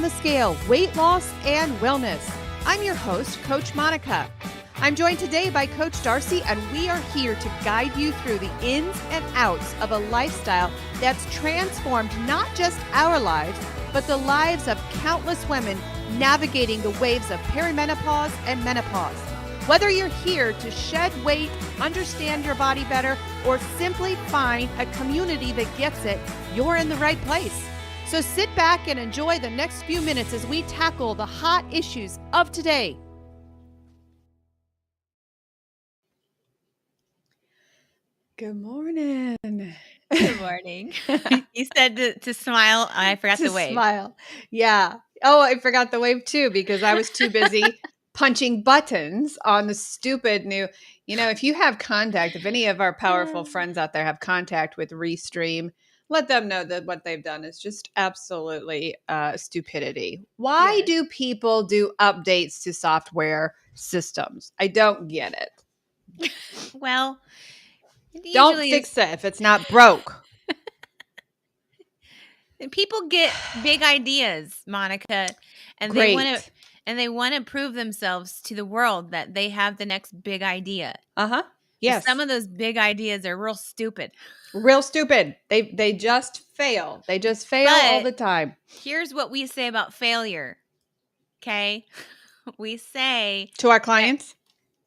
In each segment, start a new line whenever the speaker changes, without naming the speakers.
on the scale, weight loss and wellness. I'm your host, Coach Monica. I'm joined today by Coach Darcy, and we are here to guide you through the ins and outs of a lifestyle that's transformed not just our lives, but the lives of countless women navigating the waves of perimenopause and menopause. Whether you're here to shed weight, understand your body better, or simply find a community that gets it, you're in the right place. So sit back and enjoy the next few minutes as we tackle the hot issues of today. Good morning.
Good morning. You said to smile. I forgot
To
the wave.
smile. Yeah. Oh, I forgot the wave too because I was too busy punching buttons on the stupid new. If you have contact, if any of our powerful friends out there have contact with Restream, let them know that what they've done is just absolutely stupidity. Why
Yes.
do people do updates to software systems? I don't get it.
Well, it
Don't
usually
fix it if it's not broke.
people get big ideas, Monica, and
Great.
they want to prove themselves to the world that they have the next big idea.
Uh-huh.
But
Yes.
some of those big ideas are real stupid.
Real stupid. They just fail. They just fail all the time.
Here's what we say about failure. Okay? We say
To our clients?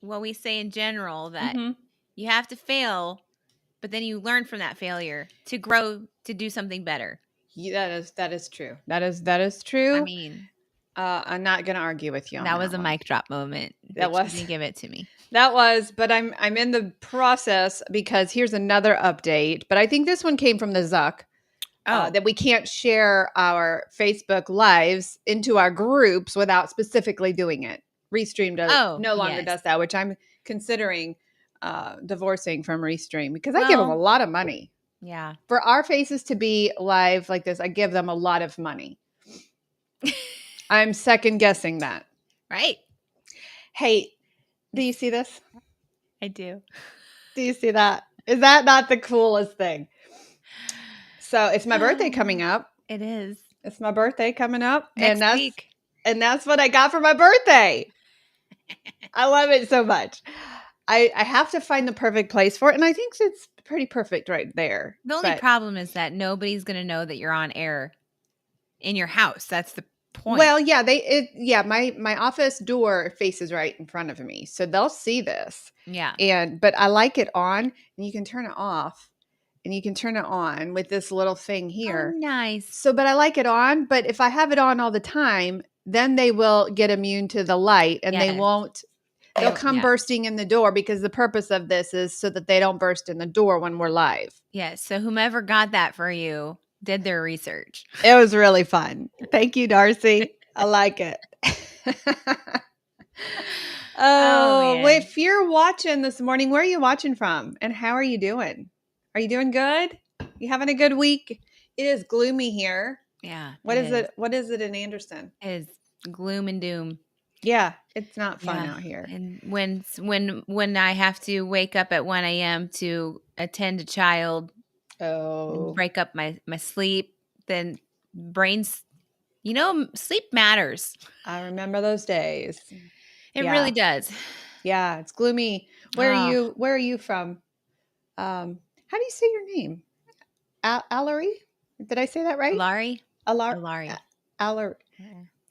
we say in general that
Mhm.
you have to fail, but then you learn from that failure to grow to do something better.
Yeah, that is true. That is true.
I mean,
I'm not going to argue with you on that.
that was a
one.
mic drop moment.
That
but you
was.
didn't give it to me.
That was, but I'm in the process because here's another update. But I think this one came from the Zuck. That we can't share our Facebook lives into our groups without specifically doing it. Restream no longer does that, which I'm considering divorcing from Restream because I give them a lot of money.
Yeah.
For our faces to be live like this, I give them a lot of money. I'm second guessing that.
Right.
Hey, do you see this?
I do.
Do you see that? Is that not the coolest thing? So it's my birthday coming up.
It is.
It's my birthday coming up.
Next week.
And that's what I got for my birthday. I love it so much. I have to find the perfect place for it. And I think it's pretty perfect right there.
The only problem is that nobody's going to know that you're on air in your house. That's the point.
Well, yeah, my office door faces right in front of me. So they'll see this.
Yeah.
But I like it on, and you can turn it off. And you can turn it on with this little thing here.
Oh, nice.
So, but I like it on. But if I have it on all the time, then they will get immune to the light and they won't. They'll come bursting in the door because the purpose of this is so that they don't burst in the door when we're live.
Yes. So whomever got that for you did their research.
It was really fun. Thank you, Darcy. I like it. Well, if you're watching this morning, where are you watching from? And how are you doing? Are you doing good? You having a good week? It is gloomy here.
Yeah.
What is it? What is it in Anderson?
It is gloom and doom.
Yeah, it's not fun out here.
And when I have to wake up at 1 a.m. to attend a child, and break up my sleep, then brains, sleep matters.
I remember those days.
It really does.
Yeah, it's gloomy. Where are you from? How do you say your name? Allery? Did I say that right?
Alari.
Allery.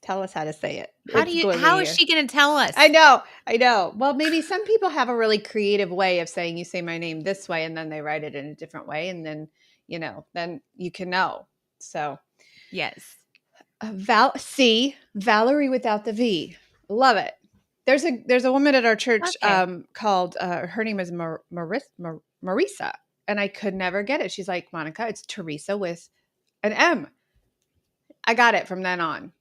Tell us how to say it.
How is she going to tell us?
I know. Well, maybe some people have a really creative way of saying you say my name this way and then they write it in a different way. And then, then you can know. So
yes.
Valerie without the V. Love it. There's a woman at our church called, her name is Marisa. And I could never get it. She's like, Monica, it's Teresa with an M. I got it from then on.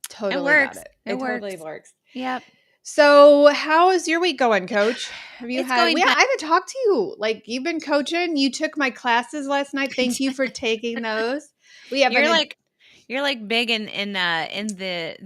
Totally got it. It totally works.
Yep.
So how is your week going, Coach? Have you I haven't talked to you. Like, you've been coaching. You took my classes last night. Thank you for taking those. You're
like big in the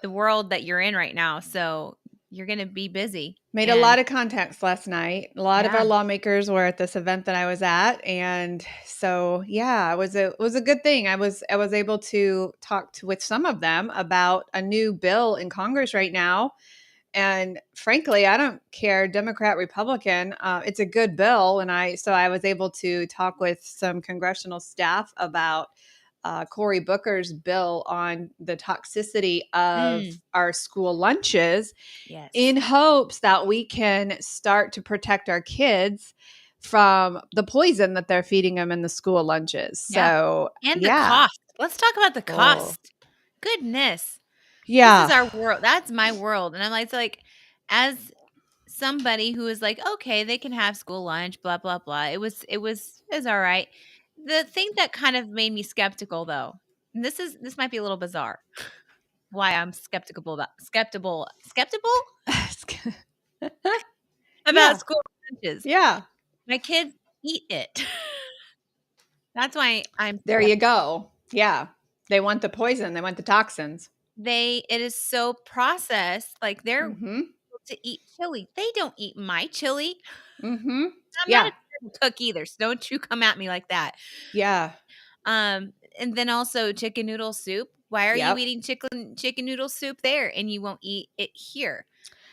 world that you're in right now. So you're going to be busy.
Made a lot of contacts last night. A lot of our lawmakers were at this event that I was at, and so it was a good thing. I was able to talk with some of them about a new bill in Congress right now. And frankly, I don't care, Democrat, Republican. It's a good bill, and I was able to talk with some congressional staff about Cory Booker's bill on the toxicity of our school lunches, in hopes that we can start to protect our kids from the poison that they're feeding them in the school lunches. So,
and the cost. Let's talk about the cost. Goodness.
Yeah.
This is our world. That's my world. And I'm like, as somebody who is like, okay, they can have school lunch, blah, blah, blah. It was all right. The thing that kind of made me skeptical, though, and this might be a little bizarre, why I'm skeptical about school lunches.
Yeah.
My kids eat it. That's why I'm
there. You go. Yeah. They want the poison. They want the toxins.
It is so processed. Like they're to eat chili. They don't eat my chili. I'm not a cook either, so don't you come at me like that.
Yeah.
And then also chicken noodle soup. Why are you eating chicken noodle soup there and you won't eat it here?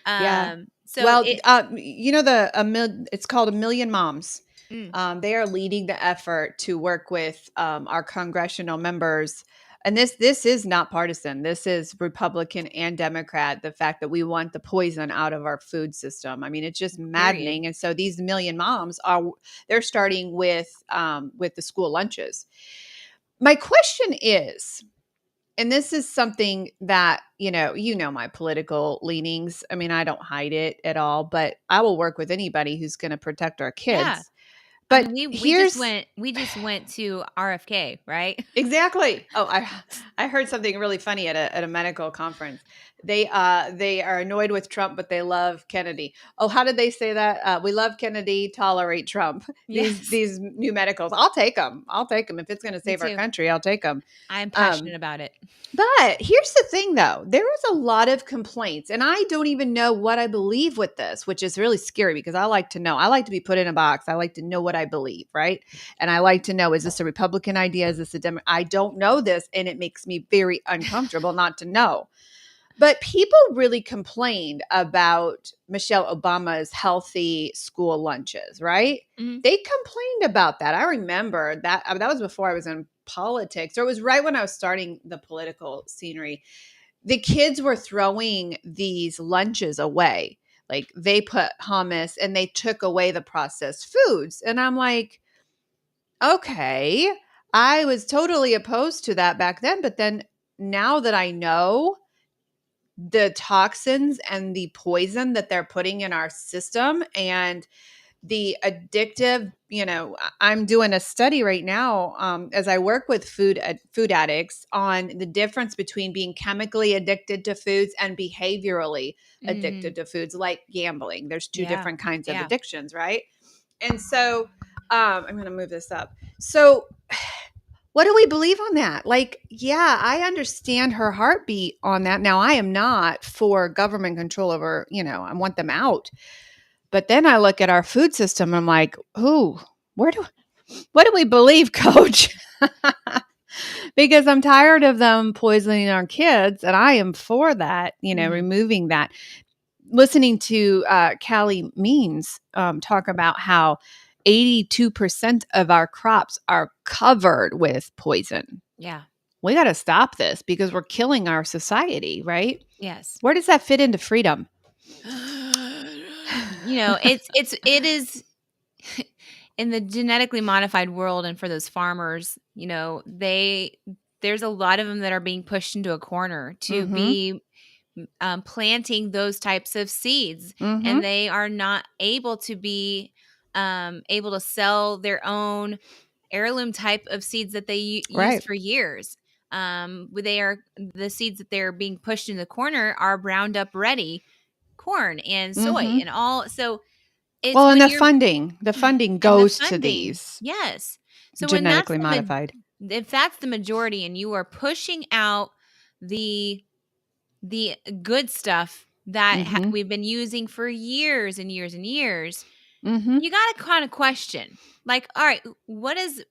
So it's called A Million Moms. They are leading the effort to work with our congressional members. And this is not partisan. This is Republican and Democrat, the fact that we want the poison out of our food system. I mean, it's just maddening. And so these million moms they're starting with the school lunches. My question is, and this is something that, my political leanings. I mean, I don't hide it at all, but I will work with anybody who's going to protect our kids. Yeah. But we just went to RFK, right?
Exactly. Oh, I heard something really funny at a medical conference. They are annoyed with Trump, but they love Kennedy. Oh, how did they say that? We love Kennedy, tolerate Trump.
Yes.
These new medicals, I'll take them. If it's going to save our country, I'll take them.
I'm passionate about it.
But here's the thing, though. There is a lot of complaints, and I don't even know what I believe with this, which is really scary because I like to know. I like to be put in a box. I like to know what I believe, right? And I like to know, is this a Republican idea? Is this a Democrat? I don't know this, and it makes me very uncomfortable not to know. But people really complained about Michelle Obama's healthy school lunches, right? They complained about that. I remember that. That was before I was in politics, or it was right when I was starting the political scenery. The kids were throwing these lunches away. Like they put hummus and they took away the processed foods. And I'm like, okay, I was totally opposed to that back then. But then now that I know the toxins and the poison that they're putting in our system and the addictive, I'm doing a study right now as I work with food addicts on the difference between being chemically addicted to foods and behaviorally addicted to foods, like gambling. There's two different kinds of addictions, right? And so I'm going to move this up. So what do we believe on that? Like, yeah, I understand her heartbeat on that. Now, I am not for government control over, I want them out. But then I look at our food system and I'm like, what do we believe, Coach? Because I'm tired of them poisoning our kids, and I am for that, removing that. Listening to Callie Means talk about how 82% of our crops are covered with poison.
Yeah.
We got to stop this because we're killing our society, right?
Yes.
Where does that fit into freedom?
It is in the genetically modified world, and for those farmers, there's a lot of them that are being pushed into a corner to be planting those types of seeds, and they are not able to be able to sell their own heirloom type of seeds that they use for years. The seeds that they're being pushed in the corner are Roundup Ready corn and soy and all. So it's
and the funding goes to these.
Yes. So
genetically modified.
If that's the majority and you are pushing out the good stuff that we've been using for years and years and years, you got to kind of question, like, all right, what is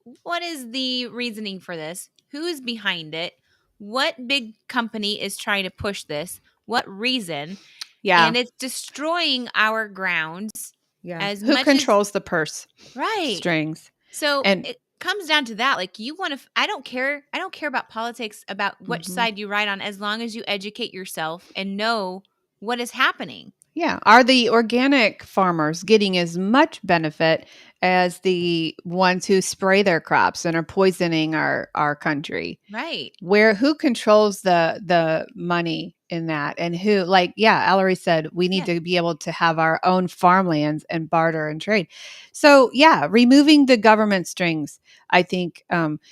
the reasoning for this? Who's behind it? What big company is trying to push this? What reason?
Yeah.
And it's destroying our grounds.
Yeah.
As
Who
much
controls the purse
right
strings?
So
And
it comes down to that. Like, you want to, I don't care about politics, about which side you ride on, as long as you educate yourself and know what is happening.
yeah, are the organic farmers getting as much benefit as the ones who spray their crops and are poisoning our country?
Right.
Who controls the money in that, and who, like, yeah, Ellery said we need to be able to have our own farmlands and barter and trade. So yeah, removing the government strings. I think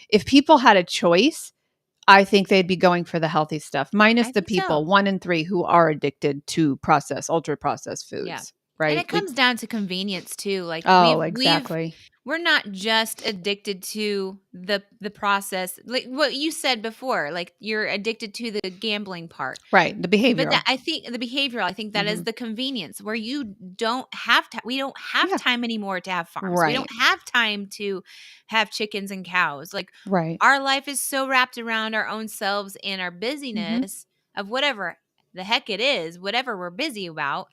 if people had a choice, I think they'd be going for the healthy stuff, minus the people, 1 in 3, who are addicted to ultra processed foods.
Yeah.
Right.
And it comes down to convenience too. Like,
exactly.
we're not just addicted to the process, like what you said before, like you're addicted to the gambling part.
Right. The behavioral.
But I think the behavioral, I think that is the convenience, where you don't have to, we don't have time anymore to have farms.
Right.
We don't have time to have chickens and cows. Like,
right.
Our life is so wrapped around our own selves and our busyness of whatever the heck it is, whatever we're busy about.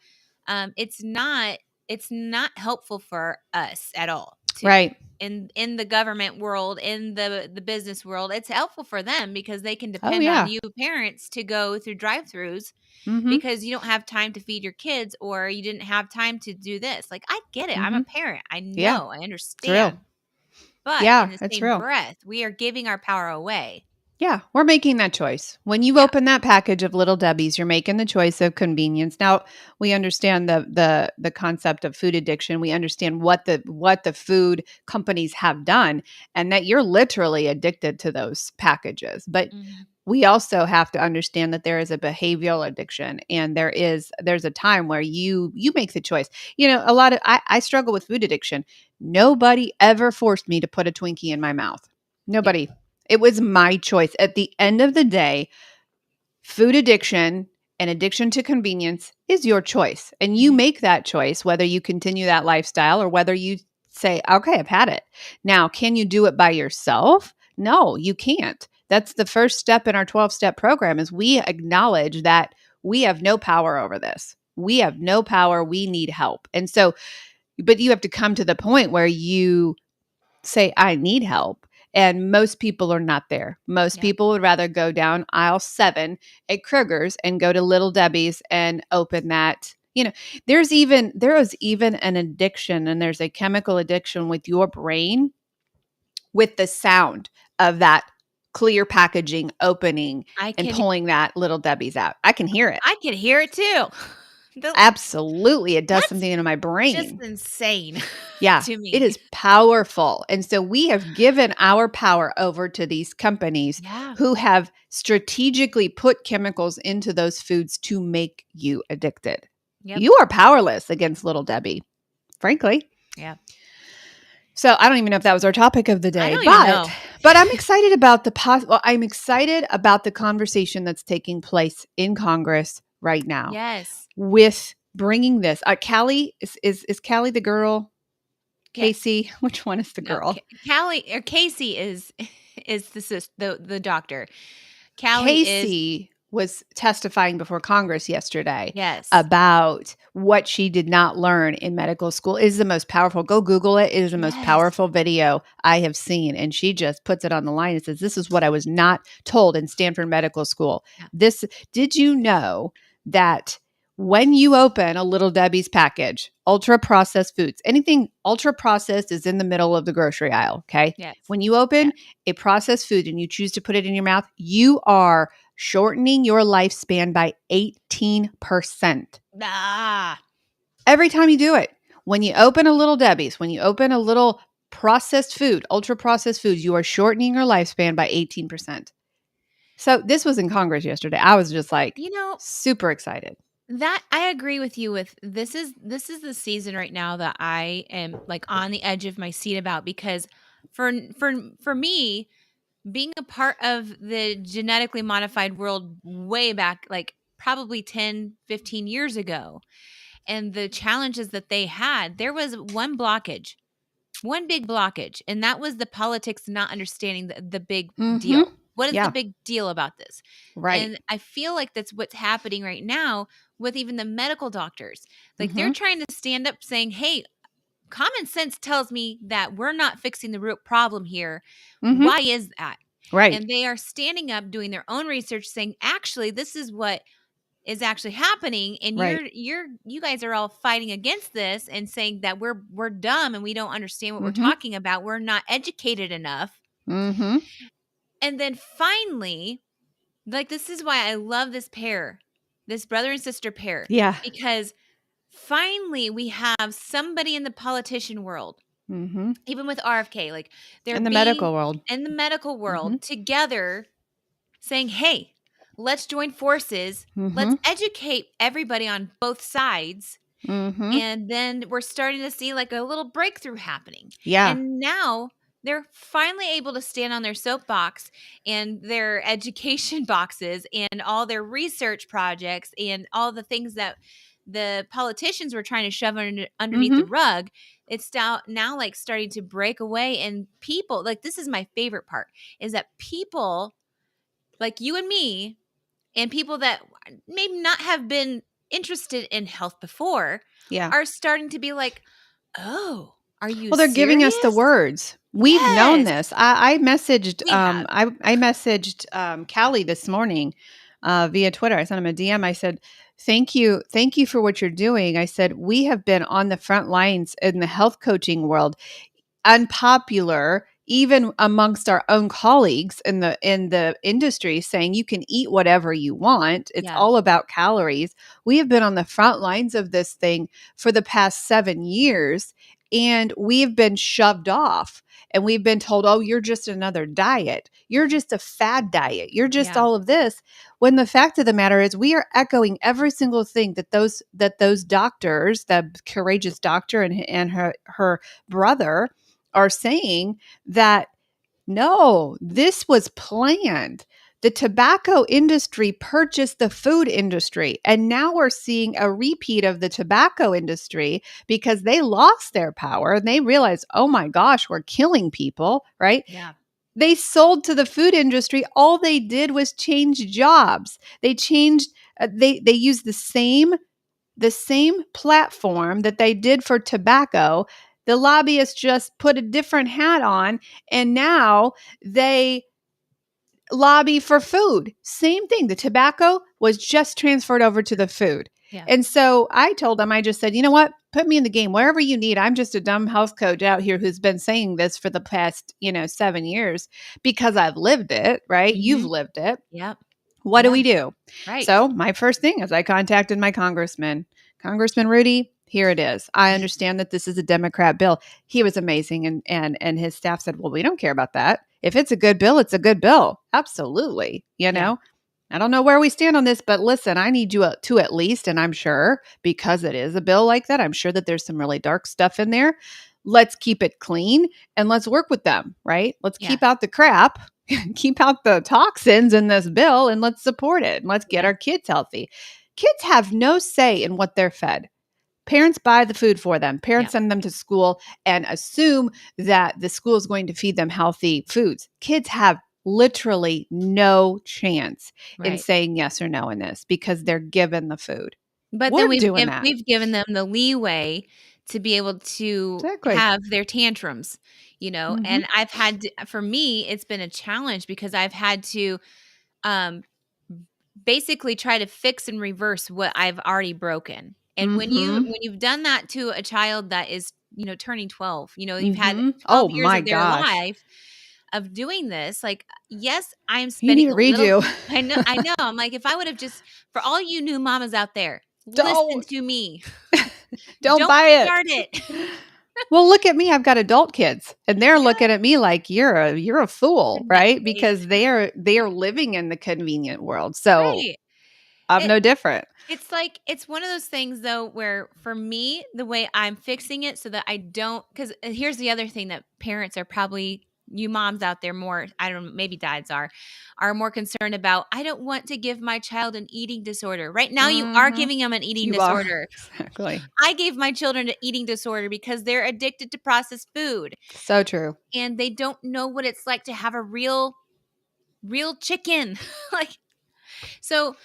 It's not helpful for us at all.
Right.
In the government world, in the business world, it's helpful for them because they can depend on you parents to go through drive-thrus because you don't have time to feed your kids, or you didn't have time to do this. Like, I get it. I'm a parent. I know. I understand. But in the same breath, we are giving our power away.
Yeah, we're making that choice. When you open that package of Little Debbie's, you're making the choice of convenience. Now, we understand the concept of food addiction. We understand what the food companies have done, and that you're literally addicted to those packages. But we also have to understand that there is a behavioral addiction, and there's a time where you make the choice. You know, I struggle with food addiction. Nobody ever forced me to put a Twinkie in my mouth. Nobody. Yeah. It was my choice. At the end of the day, food addiction and addiction to convenience is your choice. And you make that choice, whether you continue that lifestyle or whether you say, okay, I've had it. Now, can you do it by yourself? No, you can't. That's the first step in our 12-step program, is we acknowledge that we have no power over this. We have no power. We need help. And so, but you have to come to the point where you say, I need help. And most people are not there. Most people would rather go down aisle 7 at Kroger's and go to Little Debbie's and open that. You know, there is even an addiction, and there's a chemical addiction with your brain with the sound of that clear packaging opening and pulling that Little Debbie's out. I can hear it.
I can hear it too.
Absolutely. It does something into my brain.
Just insane.
Yeah.
To me.
It is powerful. And so we have given our power over to these companies who have strategically put chemicals into those foods to make you addicted. Yep. You are powerless against Little Debbie, frankly.
Yeah.
So I don't even know if that was our topic of the day,
but
I'm excited about I'm excited about the conversation that's taking place in Congress right now.
Yes.
With bringing this, Callie is Callie the girl? Casey, which one is the girl?
Callie or Casey is the doctor.
Casey was testifying before Congress yesterday. Yes. About what she did not learn in medical school. It is the most powerful. Go Google it. It is the most powerful video I have seen. And she just puts it on the line and says, this is what I was not told in Stanford Medical School. Yeah. Did you know that when you open a Little Debbie's package, ultra processed foods, anything ultra processed is in the middle of the grocery aisle, okay? Yes. When you open a processed food and you choose to put it in your mouth, you are shortening your lifespan by 18%. Every time you do it. When you open a Little Debbie's, when you open a little processed food, ultra processed foods, you are shortening your lifespan by 18%. So this was in Congress yesterday. I was just like, super excited.
That I agree with you with. This is the season right now that I am like on the edge of my seat about, because for me, being a part of the genetically modified world way back, like probably 10, 15 years ago. And the challenges that they had, there was one big blockage, and that was the politics not understanding the big deal. What is the big deal about this?
Right.
And I feel like that's what's happening right now with even the medical doctors. Like they're trying to stand up saying, hey, common sense tells me that we're not fixing the root problem here. Why is that?
Right.
And they are standing up, doing their own research, saying, actually, this is what is actually happening, and you guys are all fighting against this and saying that we're dumb and we don't understand what we're talking about. We're not educated enough. And then finally, like, this is why I love this pair, this brother and sister pair.
Yeah.
Because finally we have somebody in the politician world, even with RFK, like they're
in the medical world,
together saying, hey, let's join forces. Let's educate everybody on both sides. And then we're starting to see like a little breakthrough happening.
Yeah.
And now they're finally able to stand on their soapbox and their education boxes and all their research projects and all the things that the politicians were trying to shove underneath the rug. It's now like starting to break away. And people, like, this is my favorite part, is that people like you and me, and people that maybe not have been interested in health before, are starting to be like, oh, are you
Well, they're giving us the words. We've known this. I messaged I messaged Callie this morning via Twitter. I sent him a DM. I said, thank you for what you're doing. I said, we have been on the front lines in the health coaching world, unpopular even amongst our own colleagues in the industry, saying you can eat whatever you want. It's all about calories. We have been on the front lines of this thing for the past 7 years, and we've been shoved off, and we've been told, oh, you're just another diet. You're just a fad diet. You're just all of this. When the fact of the matter is, we are echoing every single thing that those doctors, the courageous doctor and her brother, are saying, that no, this was planned. The tobacco industry purchased the food industry, and now we're seeing a repeat of the tobacco industry because they lost their power and they realized, oh my gosh, we're killing people, right?
Yeah.
They sold to the food industry. All they did was change jobs. They changed, they used the same platform that they did for tobacco. The lobbyists just put a different hat on, and now they lobby for food. Same thing. The tobacco was just transferred over to the food. Yeah. And so I told them, I just said, you know what? Put me in the game wherever you need. I'm just a dumb health coach out here who's been saying this for the past, 7 years because I've lived it, right? You've lived it.
Yep.
What do we do?
Right.
So my first thing is I contacted my Congressman Rudy. Here it is. I understand that this is a Democrat bill. He was amazing. And his staff said, well, we don't care about that. If it's a good bill, it's a good bill. Absolutely. I don't know where we stand on this, but listen, I need you to at least, and I'm sure because it is a bill like that, I'm sure that there's some really dark stuff in there. Let's keep it clean and let's work with them, right? Let's keep out the crap, keep out the toxins in this bill, and let's support it. And let's get our kids healthy. Kids have no say in what they're fed. Parents buy the food for them. Parents send them to school and assume that the school is going to feed them healthy foods. Kids have literally no chance in saying yes or no in this because they're given the food.
But then we've given them the leeway to be able to have their tantrums, and I've had for me, it's been a challenge because I've had to basically try to fix and reverse what I've already broken. And when you've done that to a child that is, turning 12, you've had 12 years of their life of doing this, like, yes, I'm spending I know. I'm like, if I would have just, for all you new mamas out there, listen to me.
Don't buy
start it.
Well, look at me. I've got adult kids and they're looking at me like you're a fool, right? Because they are living in the convenient world. So I'm no different.
It's like, it's one of those things though, where for me, the way I'm fixing it so that I don't, because here's the other thing that parents are probably you moms out there more, I don't know, maybe dads are more concerned about, I don't want to give my child an eating disorder. Right now, you are
Mm-hmm.
giving them an eating
You are.
disorder.
Exactly.
I gave my children an eating disorder because they're addicted to processed food
So true.
and they don't know what it's like to have a real chicken. Like, so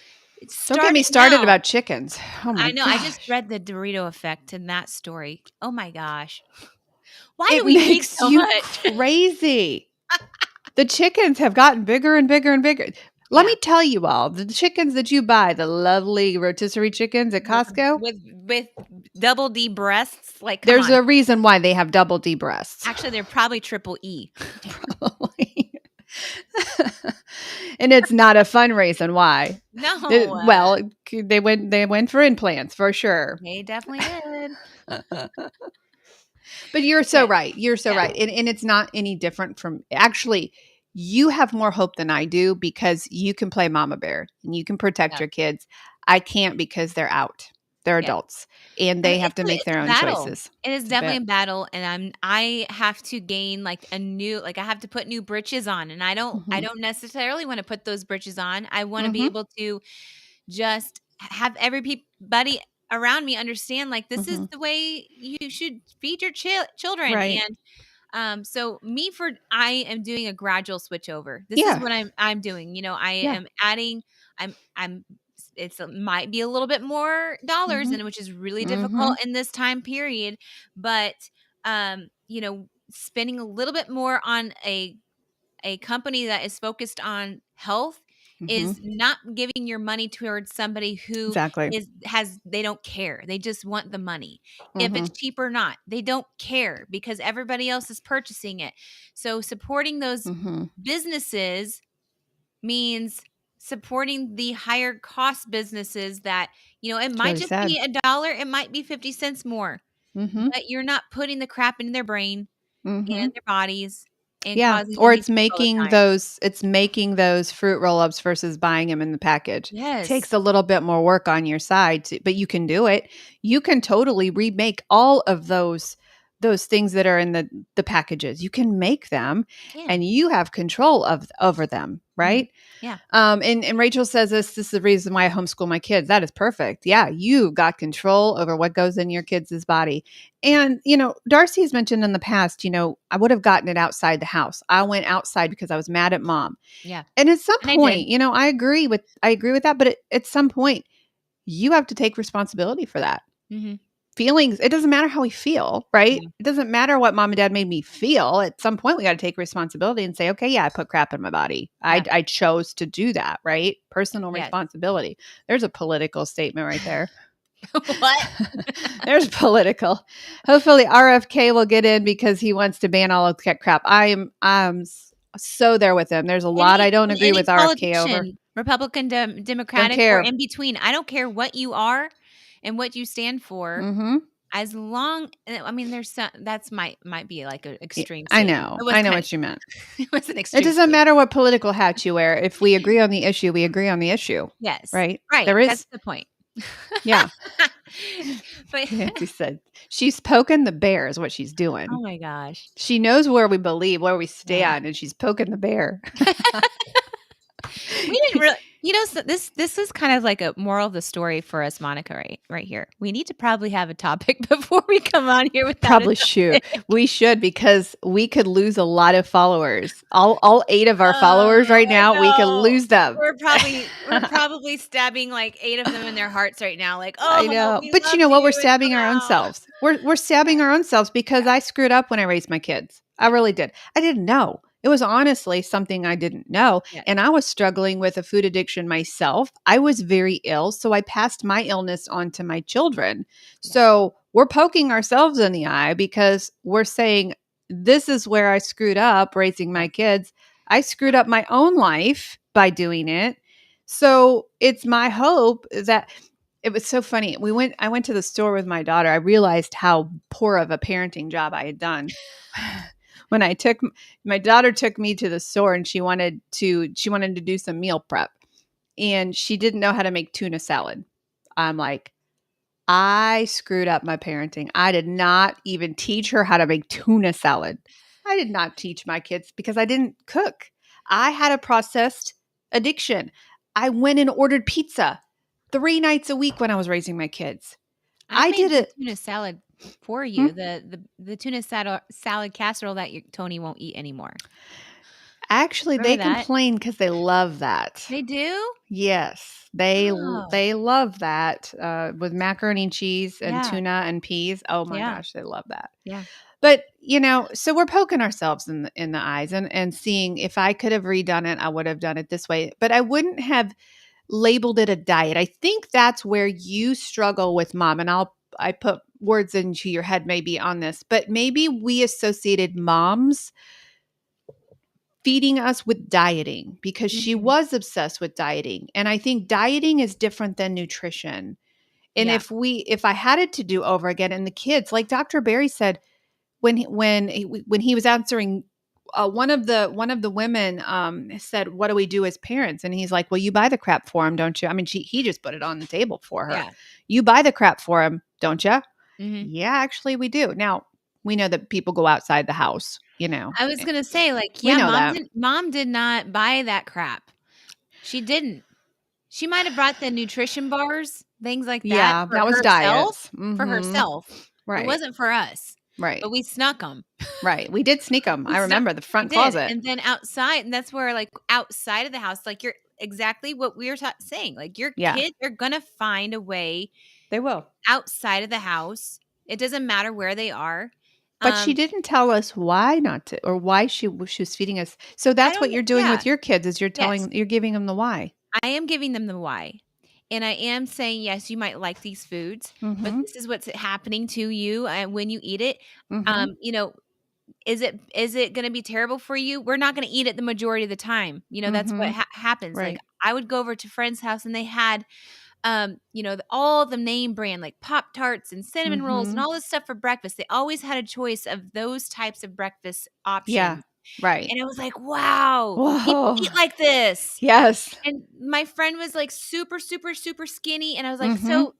Don't get me
start it
started
now.
about chickens. Oh my
I know. I just
gosh.
read the Dorito effect in that story. Oh my gosh. Why do
It
we eat
makes
so
you
much?
crazy. The chickens have gotten bigger and bigger and bigger. Let
Yeah.
me tell you all, the chickens that you buy, the lovely rotisserie chickens at
With
Costco,
with double D breasts, like, come
there's
on.
a reason why they have double D breasts.
Actually, they're probably triple E.
Probably. And it's not a fun reason why.
No.
Well, they went for implants for sure.
They definitely did.
But you're so
Yeah.
right. You're so
Yeah.
right. And it's not any different from actually, you have more hope than I do because you can play mama bear and you can protect
Yeah.
your kids. I can't because they're out. They're
Yeah.
adults and they have to make their own
battle.
choices.
It is
It's a
definitely a
bit.
battle, and I have to gain like a new, like, I have to put new britches on, and I
Mhm.
don't necessarily want to put those britches on. I want to be
Mhm.
able to just have everybody around me understand, like, this is
Mhm.
the way you should feed your children.
Right.
And so I am doing a gradual switch over. This is
Yeah.
what I'm doing. I
Yeah.
am adding, I'm might be a little bit more dollars,
Mhm.
and which is really difficult
Mhm.
in this time period, but spending a little bit more on a company that is focused on health
Mhm.
is not giving your money towards somebody who
Exactly.
they don't care. They just want the money. If it's
Mhm.
cheap or not, they don't care because everybody else is purchasing it. So supporting those
Mhm.
businesses means supporting the higher cost businesses that, it
It's
might
really
just
sad.
be $1, it might be 50 cents more,
Mhm.
but you're not putting the crap in their brain and
Mhm.
their bodies and
Yeah,
causing them
or
to be sick all the time.
it's making those fruit roll-ups versus buying them in the package.
Yes.
Takes a little bit more work on your side but you can do it. You can totally remake all of those things that are in the packages. You can make them
Yeah.
and you have control over them,
Mhm.
right?
Yeah.
And Rachel says this is the reason why I homeschool my kids. That is perfect. Yeah, you got control over what goes in your kids' body. And, Darcy has mentioned in the past, I would have gotten it outside the house. I went outside because I was mad at mom.
Yeah.
And at some
And I did.
point, I agree with that, but at some point, you have to take responsibility for that.
Mhm.
Feelings, it doesn't matter how we feel, right?
Yeah.
It doesn't matter what mom and dad made me feel. At some point, we got to take responsibility and say, okay, yeah, I put crap in my body.
Yeah.
I chose to do that, right? Personal
Yes.
responsibility. There's a political statement right there.
What?
There's political. Hopefully, RFK will get in because he wants to ban all of that crap. I'm so there with him. There's a lot I don't agree
Any
with RFK over.
politician, Republican,
Don't
Democratic, or
care.
in between. I don't care what you are and what you stand for,
Mm-hmm.
as long, I mean, there's some that's might be like an extreme
I
statement.
know.
It was
I know
kind of
what you meant.
it was an
It
extreme
doesn't
statement.
matter what political hat you wear. If we agree on the issue, we agree on the issue,
Yes.
right?
Right.
There
That's
is,
the point.
yeah.
But
Nancy said she's poking the bear is what she's doing.
oh my gosh.
She knows where we believe, where we
Yeah.
stand, and she's poking the bear.
We didn't really, so this is kind of like a moral of the story for us, Monica, right here. We need to probably have a topic before we come on here without
Probably
a
should.
topic.
We should because we could lose a lot of followers. All 8 of our followers right
I
now, we could
know.
lose them.
We're probably stabbing like 8 of them in their hearts right now. Like,
I
oh,
know.
we
But you
love
know what?
you
We're
and
stabbing our own
somehow.
selves. We're stabbing our own selves because I screwed up when I raised my kids. I really did. I didn't know. It was honestly something I didn't know.
Yeah.
And I was struggling with a food addiction myself. I was very ill. So I passed my illness on to my children.
Yeah.
So we're poking ourselves in the eye because we're saying, this is where I screwed up raising my kids. I screwed up my own life by doing it. So it's my hope that it was so funny. I went to the store with my daughter. I realized how poor of a parenting job I had done. When my daughter took me to the store and she wanted to do some meal prep and she didn't know how to make tuna salad. I'm like, I screwed up my parenting. I did not even teach her how to make tuna salad. I did not teach my kids because I didn't cook. I had a processed addiction. I went and ordered pizza 3 nights a week when I was raising my kids.
I
I
made
did
the
it.
tuna salad for
Hmm?
you. The tuna salad casserole that Tony won't eat anymore.
Actually,
Remember
they
that?
complain because they love that.
They do?
Yes,
Oh,
they love that with macaroni and cheese and
yeah.
tuna and peas. Oh my
Yeah.
gosh, they love that.
Yeah.
But so we're poking ourselves in the eyes and seeing if I could have redone it, I would have done it this way. But I wouldn't have labeled it a diet. I think that's where you struggle with mom, and I put words into your head maybe on this, but maybe we associated moms feeding us with dieting because she
Mhm.
was obsessed with dieting. And I think dieting is different than nutrition. And
Yeah.
if I had it to do over again, and the kids, like Dr. Barry said, when he was answering, one of the women said, "What do we do as parents?" And he's like, "Well, you buy the crap for him, don't you?" I mean, he just put it on the table for her.
Yeah.
You buy the crap for him, don't you?
Mhm.
Yeah, actually, we do. Now we know that people go outside the house. You know,
I was gonna say, like,
we
yeah,
know that.
mom did not buy that crap. She didn't. She might have brought the nutrition bars, things like that
Yeah, that was diets.
for
Mhm.
herself. It
Right.
wasn't for us,
Right.
but we snuck them.
Right. We did sneak them.
We
I
snuck
remember the
we
front
did,
closet.
and then outside and that's where, like, outside of the house, like, you're exactly what we were saying, like, your
Yeah,
kids are gonna find a way
they will.
outside of the house. It doesn't matter where they are.
But she
Um,
didn't tell us why not to, or why she was feeding us. So
I
that's
don't
what
know.
you're doing
Yeah,
with your kids is
yes.
you're giving them the why.
I am giving them the why. And I am saying, yes, you might like these foods, but
Mhm.
this is what's happening to you when you eat it.
Mhm.
You know, is it going to be terrible for you? We're not going to eat it the majority of the time. That's what
Mhm.
happens. Like
Right.
I would go over to friend's house and they had all the name brand like Pop Tarts and cinnamon rolls and
Mhm.
all this stuff for breakfast. They always had a choice of those types of breakfast
Yeah.
options.
Right.
And I was like, wow, people
Whoa.
eat like this.
Yes.
And my friend was, like, super, super, super skinny, and I was like,
Mhm.
"So,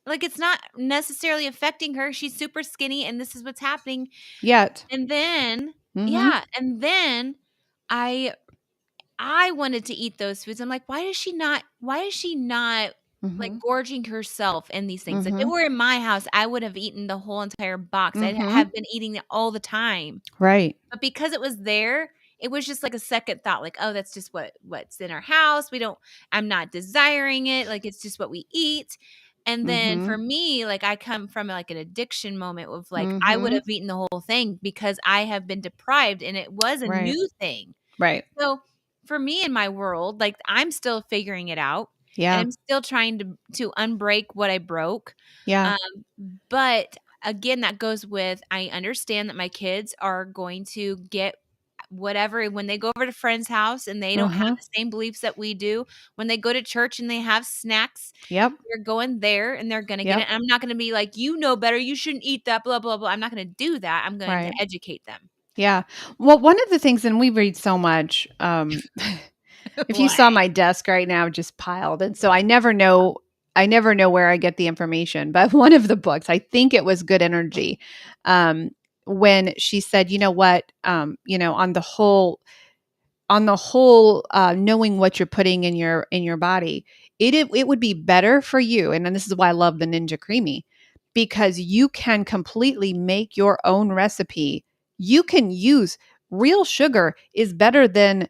like, it's not necessarily affecting her, she's super skinny, and this is what's happening."
Yet.
And then
Mhm.
yeah, and then I I wanted to eat those foods. I'm like, why is she not, like,
Mhm.
gorging herself in these things? Like, if it
Mhm.
were in my house, I would have eaten the whole entire box. I'd
Mhm.
have been eating it all the time.
Right.
But because it was there, it was just like a second thought, like, "Oh, that's just what's in our house. I'm not desiring it, like, it's just what we eat." And then for
Mhm.
me, like, I come from, like, an addiction moment of, like, I would
Mhm.
have eaten the whole thing because I have been deprived, and it was a
Right.
new thing.
Right.
So, for me in my world, like, I'm still figuring it out, and
Yeah.
I'm still trying to unbreak what I broke.
Yeah.
Um, but again, that goes with I understand that my kids are going to get whatever when they go over to friend's house and they don't have
Mhm.
the same beliefs that we do. When they go to church and they have snacks,
Yep.
they're going there and they're gonna get it.
Yep.
I'm not gonna be like, "You know better, you shouldn't eat that, blah, blah, blah." I'm not gonna do that. I'm going to
Right.
educate them.
Yeah. Well, one of the things, and we read so much, if you
What?
saw my desk right now, just piled. And so I never know where I get the information. But one of the books, I think it was Good Energy, um, when she said, you know what, on the whole, knowing what you're putting in your body, it would be better for you. And then this is why I love the Ninja Creamy, because you can completely make your own recipe. You can use real sugar is better than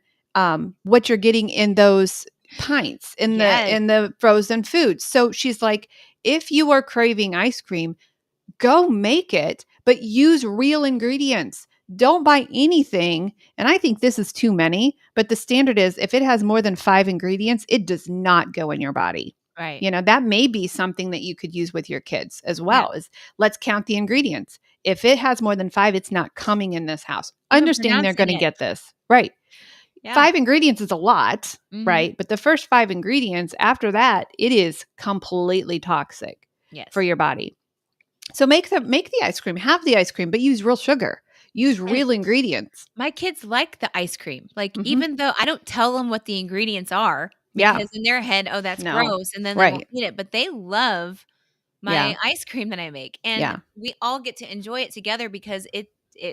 what you're getting in those pints
Yes.
in the frozen foods. So she's like, if you are craving ice cream, go make it, but use real ingredients. Don't buy anything. And I think this is too many, but the standard is if it has more than 5 ingredients, it does not go in your body.
Right.
That may be something that you could use with your kids as
Yeah.
well, is let's count the ingredients. If it has more than 5, it's not coming in this house.
Even
Understanding they're
pronouncing
going to
it.
get this. Right.
Yeah.
5 ingredients is a lot,
Mhm.
right? But the first 5 ingredients, after that, it is completely toxic for
Yes.
your body. So make the ice cream, have the ice cream, but use real sugar. Use
And
real ingredients.
my kids like the ice cream. Like,
Mhm.
even though I don't tell them what the ingredients are
Yeah.
because in their head, "Oh, that's
No.
gross," and then they won't
Right.
eat it, but they love
Yeah.
my ice cream that I make, and
Yeah.
we all get to enjoy it together because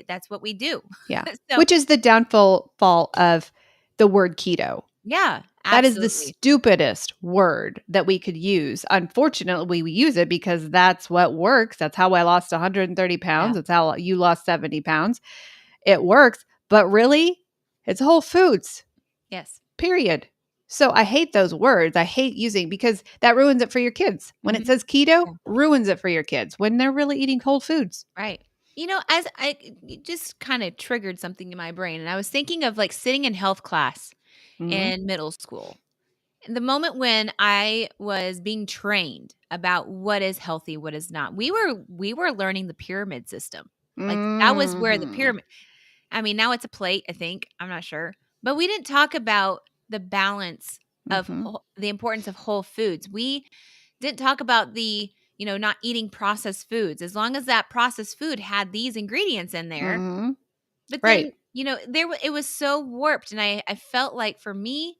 that's what we do.
Yeah.
So
Which is the downfall of the word keto.
yeah,
That is the
absolutely.
stupidest word that we could use. Unfortunately, we use it because that's what works. That's how I lost 130 pounds.
Yeah.
That's how you lost 70 pounds. It works. But really, it's Whole Foods,
Yes.
period. So I hate those words. I hate using because that ruins it for your kids. When it says keto,
Yeah.
ruins it for your kids when they're really eating whole foods.
Right. As it just kind of triggered something in my brain, and I was thinking of like sitting in health class
Mhm.
in middle school. The moment when I was being trained about what is healthy, what is not, we were learning the pyramid system. Like that was where the
Mhm.
pyramid. I mean, now it's a plate. I think I'm not sure, but we didn't talk about the balance of
Mhm.
the importance of whole foods. We didn't talk about the not eating processed foods as long as that processed food had these ingredients in there.
Mhm.
But then
Right.
it was so warped, and I felt like for me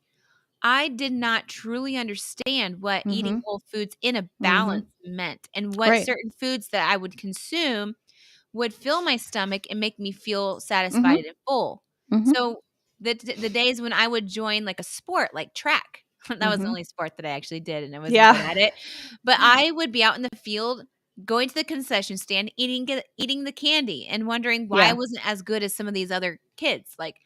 I did not truly understand what eating
Mhm.
whole foods in a
Mhm.
balance meant and what
Right.
certain foods that I would consume would fill my stomach and make me feel
Mhm.
satisfied and full.
Mhm.
So the days when I would join like a sport like track, that was the
Mhm.
only sport that I actually did and I wasn't good
Yeah.
at it. But I would be out in the field going to the concession stand eating the candy and wondering why I
Yeah.
wasn't as good as some of these other kids. Like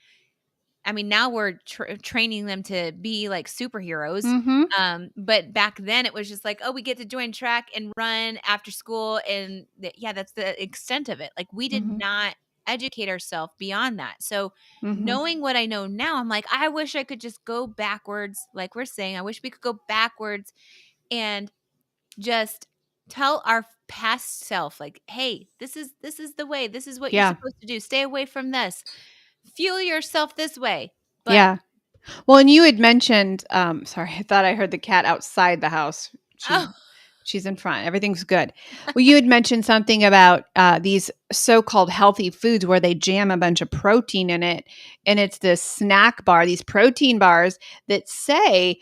I mean, now we're training them to be like superheroes.
Mhm.
But back then it was just like, oh, we get to join track and run after school. And yeah, that's the extent of it. Like we did
Mhm.
not educate ourselves beyond that. So
Mhm.
knowing what I know now, I'm like, I wish I could just go backwards. Like we're saying, I wish we could go backwards and just tell our past self like, hey, this is the way, this is what you're
Yeah.
supposed to do, stay away from this, fuel yourself this way. But
Yeah. Well, and you had mentioned, sorry, I thought I heard the cat outside the house.
oh
She's in front. Everything's good. Well, you had mentioned something about these so-called healthy foods where they jam a bunch of protein in it, and it's this snack bar, these protein bars that say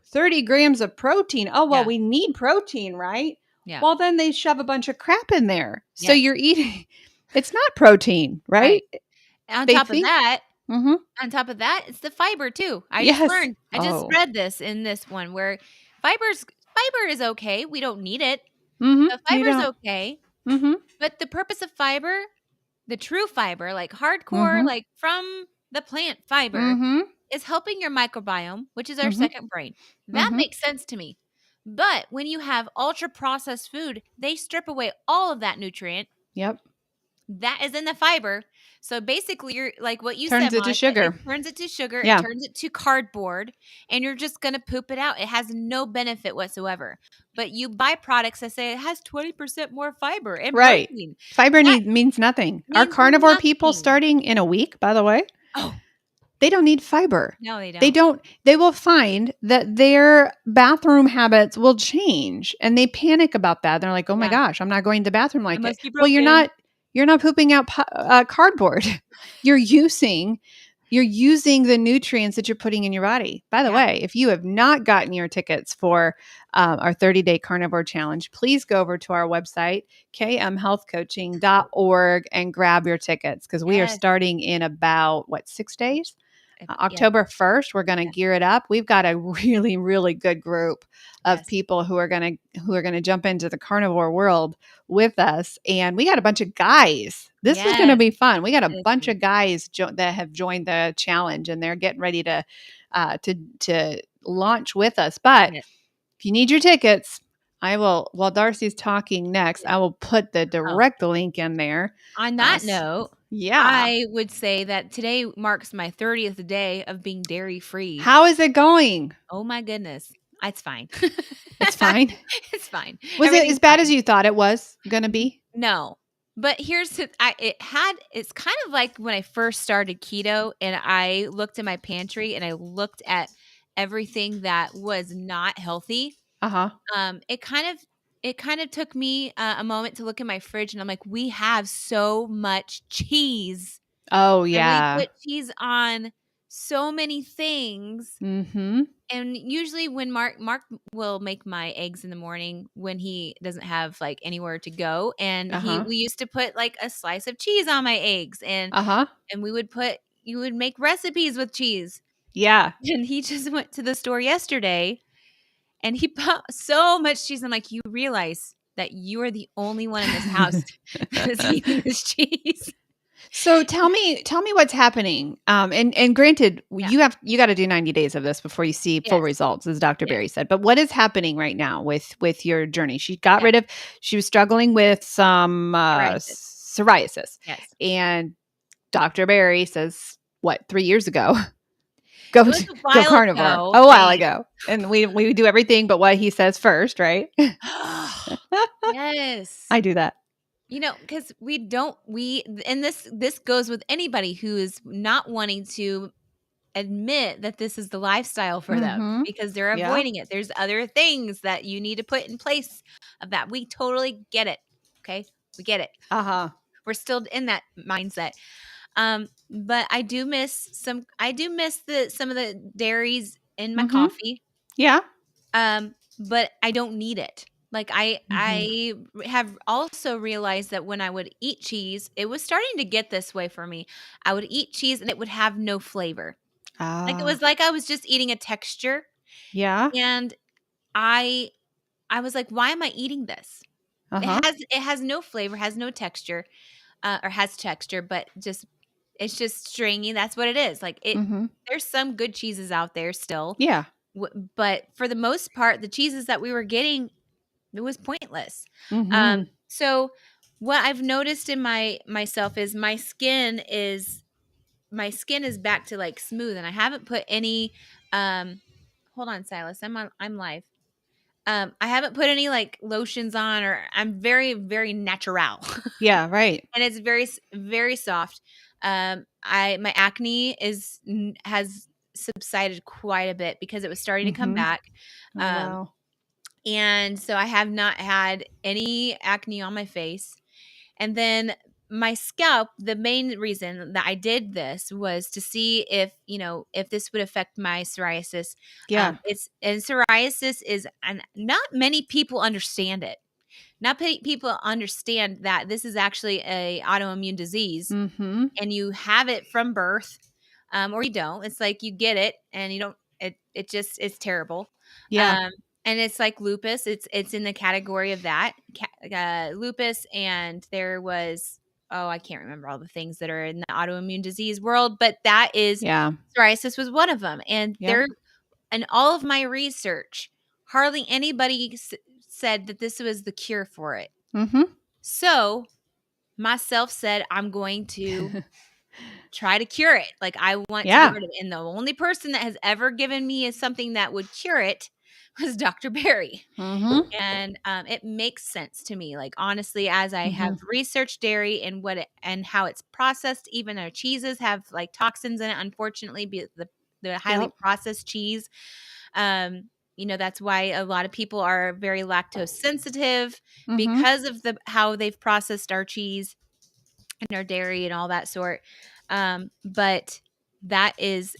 30 grams of protein. Oh, well,
yeah,
we need protein, right?
yeah,
Well, then they shove a bunch of crap in there. So
yes,
you're eating, it's not protein, right?
right. On
They
top of
think,
that
mm-hmm.
on top of that, it's the fiber too.
Yes.
I just
Oh,
read this in this one where fiber is okay. We don't need it.
mm-hmm.
The
You
fiber's
don't.
okay.
Mm-hmm.
But the purpose of fiber, the true fiber, like hardcore,
Mm-hmm.
like from the plant fiber,
Mm-hmm.
is helping your microbiome, which is our
Mm-hmm.
second brain. That
Mm-hmm.
makes sense to me. But when you have ultra processed food, they strip away all of that nutrient
Yep.
that is in the fiber. So basically, you're like what you
Turns
said,
it to
Monica, it
sugar.
turns it to sugar, it
Yeah.
turns it to cardboard, and you're just going to poop it out. It has no benefit whatsoever. But you buy products that say it has 20% more fiber and
Right.
protein.
Fiber
That
means nothing. Our
means
carnivore people
nothing.
starting in a week, by the way,
Oh,
they don't need fiber.
no, they
They
don't.
don't, they will find that their bathroom habits will change and they panic about that. They're like, oh my
Yeah.
gosh, I'm not going to the bathroom
I
like it.
must be
Well,
broken.
you're not pooping out cardboard. you're using, you're using the nutrients that you're putting in your body. By the
Yeah.
way, if you have not gotten your tickets for our 30-day carnivore challenge, please go over to our website, kmhealthcoaching.org, and grab your tickets because we are
Yes.
starting in about, 6 days?
Yeah.
October 1st, we're going to
Yeah.
gear it up. We've got a really, really good group of
Yes.
people who are going to jump into the carnivore world with us, and we got a bunch of guys. This is going to
Yes.
be fun. We got a
It is
bunch
gonna
of guys that have joined the challenge, and they're getting ready to launch with us. But
be-
if you need your tickets, I will. While Darcy's talking next,
yeah.
I will put the
Oh.
direct link in there.
On that note,
Yeah.
I would say that today marks my 30th day of being dairy free.
How is it going?
Oh my goodness. It's fine.
It's fine.
It's fine.
Was it as
Everything's
bad
fine.
as you thought it was gonna be?
No. But it's kind of like when I first started keto and I looked in my pantry and I looked at everything that was not healthy.
Uh-huh.
It kind of took me a moment to look in my fridge and I'm like, we have so much cheese.
Oh,
And we
yeah.
put cheese on so many things.
Mm-hmm.
And usually when Mark will make my eggs in the morning when he doesn't have like anywhere to go, and we used to put like a slice of cheese on my eggs, and we would you would make recipes with cheese.
Yeah.
And he just went to the store yesterday and he bought so much cheese. I'm like, you realize that you are the only one in this house that is eating this cheese.
So tell me what's happening. And granted, you got to do 90 days of this before you see full results, as Dr. Berry said. But what is happening right now with your journey? She got rid of. She was struggling with some psoriasis.
Yes.
And Dr. Berry says, what, 3 years ago? Go carnivore. A while ago. And we do everything but what he says first, right?
Yes.
I do that.
You know, because this goes with anybody who is not wanting to admit that this is the lifestyle for them because they're avoiding it. There's other things that you need to put in place of that. We totally get it. Okay. We get it. We're still in that mindset. But I do miss some of the dairies in my coffee.
Yeah.
But I don't need it. Like I have also realized that when I would eat cheese, it was starting to get this way for me. I would eat cheese and it would have no flavor. Like it was like I was just eating a texture.
Yeah.
And I was like, why am I eating this? It has no flavor, has no texture, or has texture, but it's just stringy. That's what it is. Like there's some good cheeses out there still.
Yeah.
But for the most part, the cheeses that we were getting, it was pointless. So what I've noticed in myself is my skin is back to like smooth, and I haven't put any hold on, Silas, I'm live. I haven't put any like lotions on, or I'm very, very natural.
Yeah, right.
And it's very, very soft. My acne has subsided quite a bit because it was starting to come back.
Wow.
And so I have not had any acne on my face. And then my scalp, the main reason that I did this was to see if this would affect my psoriasis.
Yeah.
Psoriasis is, and not many people understand it. Not many people understand that this is actually a autoimmune disease, and you have it from birth, or you don't. It's like you get it and you don't. It's terrible.
Yeah.
And it's like lupus. It's in the category of that lupus, and there was I can't remember all the things that are in the autoimmune disease world, but that is psoriasis was one of them. And in all of my research, hardly anybody said that this was the cure for it. So myself said, I'm going to try to cure it. Like I want to get rid of it. And the only person that has ever given me something that would cure it was Dr. Berry. And it makes sense to me. Like honestly, as I have researched dairy and how it's processed, even our cheeses have like toxins in it, unfortunately, the highly processed cheese. That's why a lot of people are very lactose sensitive because of how they've processed our cheese and our dairy and all that sort. But that is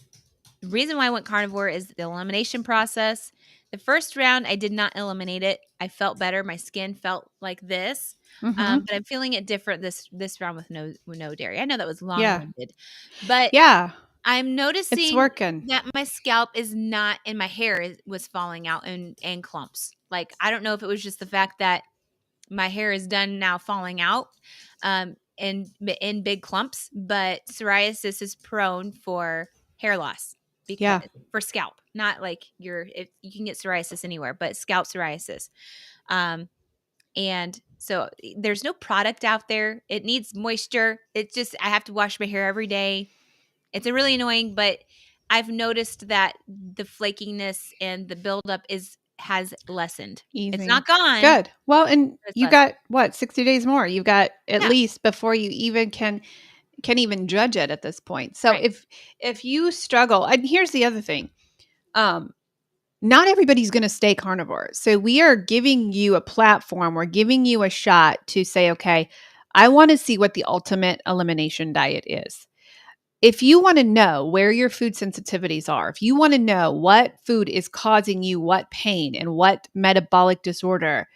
the reason why I went carnivore is the elimination process. The first round, I did not eliminate it. I felt better. My skin felt like this, but I'm feeling it different this round with no dairy. I know that was long-winded, but I'm noticing
it's working.
That my scalp is not, and my hair was falling out in clumps. Like I don't know if it was just the fact that my hair is done now falling out in big clumps, but psoriasis is prone for hair loss. For scalp, not like if you can get psoriasis anywhere, but scalp psoriasis. And so there's no product out there. It needs moisture. It's just, I have to wash my hair every day. It's really annoying, but I've noticed that the flakiness and the buildup has lessened.
Easing.
It's not gone.
Good. Well, and you got 60 days more. You've got at least before you even can even judge it at this point. So if you struggle, and here's the other thing, not everybody's going to stay carnivore. So we are giving you a platform. We're giving you a shot to say, okay, I want to see what the ultimate elimination diet is. if you want to know where your food sensitivities are, if you want to know what food is causing you what pain and what metabolic disorder,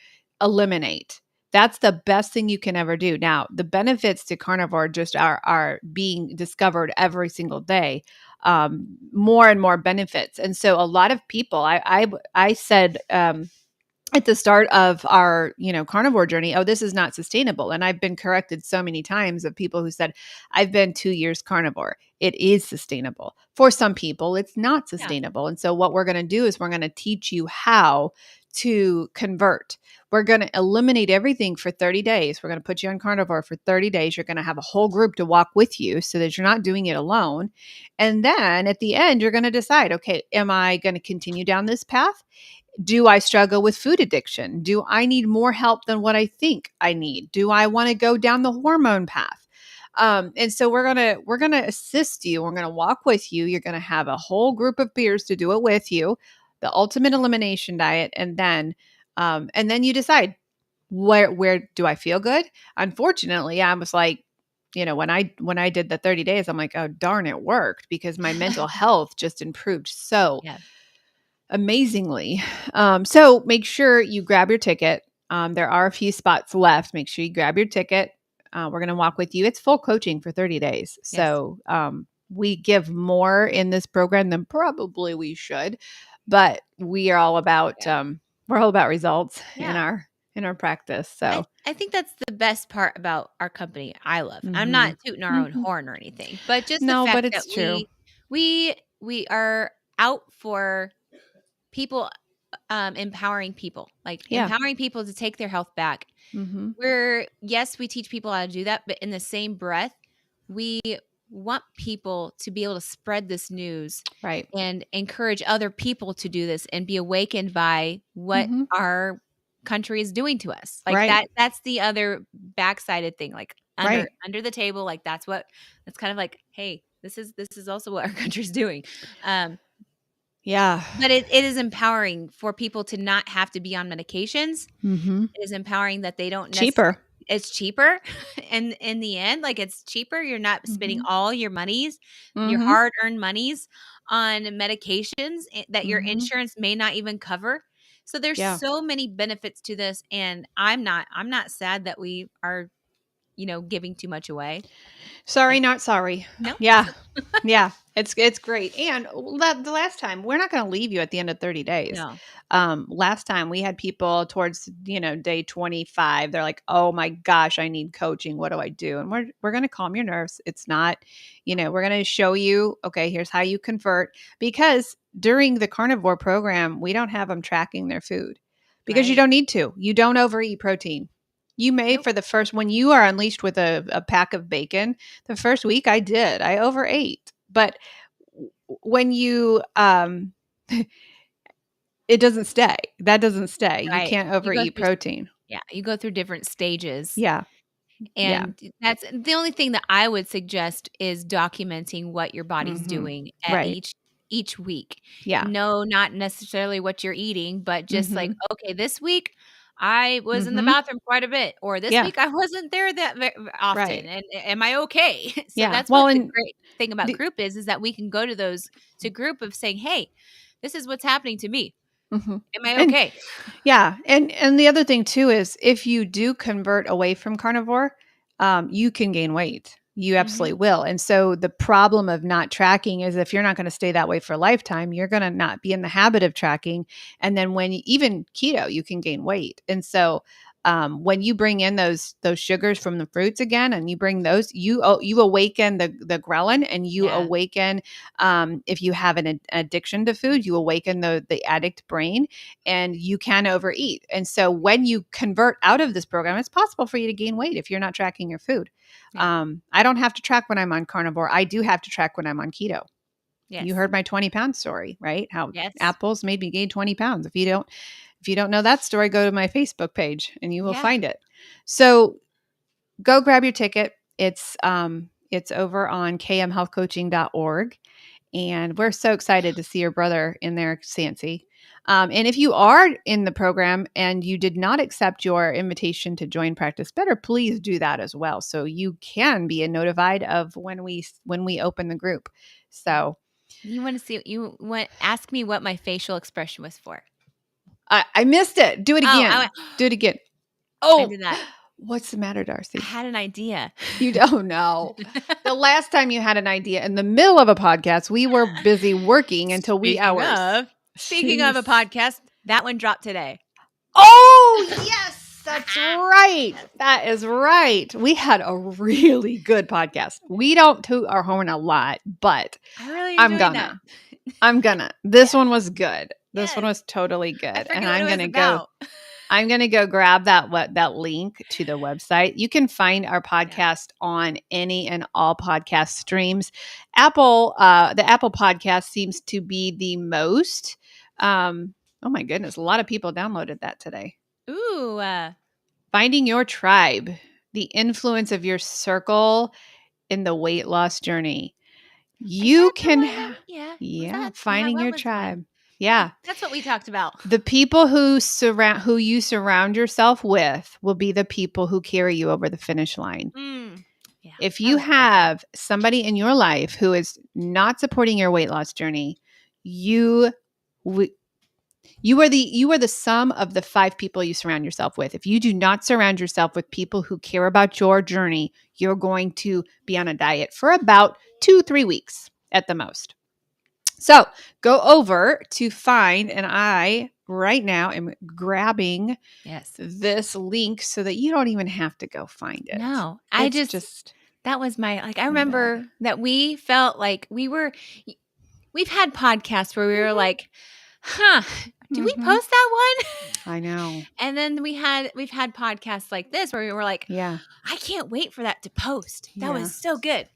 eliminate. That's the best thing you can ever do. Now, the benefits to carnivore just are being discovered every single day. More and more benefits. And so a lot of people, I said, at the start of our, carnivore journey, oh, this is not sustainable. And I've been corrected so many times of people who said, I've been 2 years carnivore. It is sustainable. For some people, it's not sustainable. And so what we're going to do is we're going to teach you how to convert. We're going to eliminate everything for 30 days. We're going to put you on carnivore for 30 days. You're going to have a whole group to walk with you so that you're not doing it alone. And then at the end, you're going to decide, okay, am I going to continue down this path? Do I struggle with food addiction? Do I need more help than what I think I need? Do I want to go down the hormone path? And so we're gonna assist you. We're gonna walk with you. You're gonna have a whole group of peers to do it with you, the ultimate elimination diet, and then you decide where do I feel good? Unfortunately, I was like, when I did the 30 days, I'm like, oh darn, it worked because my mental health just improved so amazingly. So make sure you grab your ticket. There are a few spots left. Make sure you grab your ticket. We're going to walk with you. It's full coaching for 30 days. So we give more in this program than probably we should, but we are all about we're all about results in our practice. So
I think that's the best part about our company. I love. I'm not tooting our own horn or anything, but just the fact that
true.
we are out for people, empowering people, empowering people to take their health back. We teach people how to do that, but in the same breath, we want people to be able to spread this news,
right,
and encourage other people to do this and be awakened by what our country is doing to us. That's the other backsided thing, under the table. That's kind of like, hey, this is also what our country's doing. But it is empowering for people to not have to be on medications. It is empowering that they don't
cheaper.
It's cheaper. And in the end, it's cheaper. You're not spending all your monies, your hard-earned monies on medications that your insurance may not even cover. So there's so many benefits to this. And I'm not sad that we are, giving too much away.
Sorry, not sorry.
No.
Yeah. Yeah. It's great. And the last time, we're not going to leave you at the end of 30 days.
No.
Last time we had people towards, day 25, they're like, oh my gosh, I need coaching. What do I do? And we're going to calm your nerves. It's not, we're going to show you, okay, here's how you convert, because during the carnivore program, we don't have them tracking their food because you don't need to. You don't overeat protein. You may for the first, when you are unleashed with a pack of bacon, the first week I overate. But when you, it doesn't stay. That doesn't stay. You can't overeat protein.
Yeah. You go through different stages.
Yeah.
And that's the only thing that I would suggest is documenting what your body's doing at each week.
Yeah.
No, not necessarily what you're eating, but just okay, this week I was in the bathroom quite a bit, or this week I wasn't there that often. Right. And am I okay? So that's what the great thing about group is that we can go to group of saying, hey, this is what's happening to me. Am I okay?
And the other thing too is if you do convert away from carnivore, you can gain weight. You absolutely will. And so the problem of not tracking is if you're not going to stay that way for a lifetime, you're going to not be in the habit of tracking. And then even keto, you can gain weight. And so when you bring in those sugars from the fruits again, and you bring those, you awaken the ghrelin, and you awaken, if you have an addiction to food, you awaken the addict brain, and you can overeat. And so when you convert out of this program, it's possible for you to gain weight if you're not tracking your food. I don't have to track when I'm on carnivore. I do have to track when I'm on keto. Yes. You heard my 20-pound story, right? How apples made me gain 20 pounds. If you don't know that story, go to my Facebook page and you will find it. So go grab your ticket. It's over on kmhealthcoaching.org. And we're so excited to see your brother in there, Sancy. And if you are in the program and you did not accept your invitation to join Practice Better, please do that as well, so you can be notified of when we open the group. So
You want to see? You want ask me what my facial expression was for?
I missed it. Do it again. Do it again. Oh,
I did that.
What's the matter, Darcy?
I had an idea.
You don't know. The last time you had an idea in the middle of a podcast, we were busy working until wee hours.
Speaking of a podcast, that one dropped today.
Oh, yes, that's right. That is right. We had a really good podcast. We don't toot our horn a lot, but
I really
I'm gonna. This one was good. This one was totally good. And I'm gonna go grab that link to the website. You can find our podcast on any and all podcast streams. The Apple podcast seems to be the most. Oh my goodness, a lot of people downloaded that today.
Ooh.
Finding your tribe, the influence of your circle in the weight loss journey. You can, finding your tribe. Yeah.
That's what we talked about.
The people who you surround yourself with will be the people who carry you over the finish line.
Yeah,
if you have somebody in your life who is not supporting your weight loss journey, you are the sum of the 5 people you surround yourself with. If you do not surround yourself with people who care about your journey, you're going to be on a diet for about 2-3 weeks at the most. So go over to find, and I right now am grabbing this link so that you don't even have to go find it.
No, I just that was my, I remember that we felt like we've had podcasts where we were like, do we post that
one? I know.
And then we've had podcasts like this where we were like, I can't wait for that to post. That was so good.